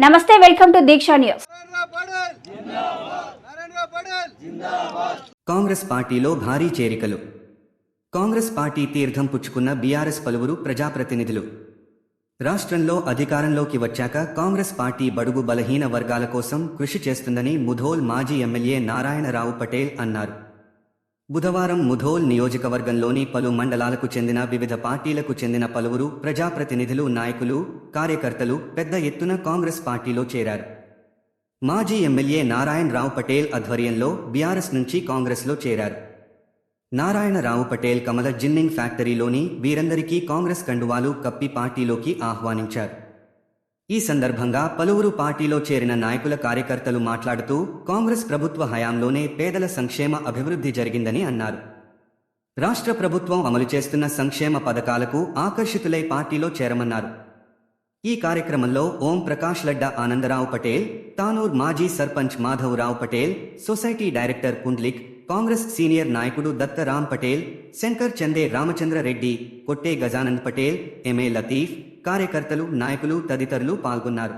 నమస్తే, welcome to Deeksha news. Congress పార్టీలో భారీ చేరికలు. కాంగ్రెస్ పార్టీ తీర్థం పుచ్చుకున్న బీఆర్ఎస్ పలువురు ప్రజాప్రతినిధులు. రాష్ట్రంలో అధికారంలోకి వచ్చాక కాంగ్రెస్ పార్టీ బడుగు బలహీన వర్గాల కోసం కృషి చేస్తుందని ముధోల్ మాజీ ఎమ్మెల్యే నారాయణరావు పటేల్ అన్నారు. బుధవారం ముధోల్ నియోజకవర్గంలోని పలు మండలాలకు చెందిన వివిధ పార్టీలకు చెందిన పలువురు ప్రజాప్రతినిధులు, నాయకులు, కార్యకర్తలు పెద్ద ఎత్తున కాంగ్రెస్ పార్టీలో చేరారు. మాజీ ఎమ్మెల్యే నారాయణరావు పటేల్ ఆధ్వర్యంలో బీఆర్ఎస్ నుంచి కాంగ్రెస్లో చేరారు. నారాయణరావు పటేల్ కమల జిన్నింగ్ ఫ్యాక్టరీలోని వీరందరికీ కాంగ్రెస్ కండువాలు కప్పి పార్టీలోకి ఆహ్వానించారు. ఈ సందర్భంగా పలువురు పార్టీలో చేరిన నాయకుల, కార్యకర్తలు మాట్లాడుతూ కాంగ్రెస్ ప్రభుత్వ హయాంలోనే పేదల సంక్షేమ అభివృద్ధి జరిగిందని అన్నారు. రాష్ట్ర ప్రభుత్వం అమలు చేస్తున్న సంక్షేమ పథకాలకు ఆకర్షితులై పార్టీలో చేరమన్నారు. ఈ కార్యక్రమంలో ఓం ప్రకాష్ లడ్డా, ఆనందరావు పటేల్, తానూర్ మాజీ sarpanch Madhavrao Patel, society director Pundlik, Congress senior నాయకుడు దత్తరామ్ పటేల్, శంకర్ చందే, రామచంద్ర రెడ్డి, కొట్టే గజానంద్ పటేల్, ఎంఏ లతీఫ్, కార్యకర్తలు, నాయకులు తదితరులు పాల్గొన్నారు.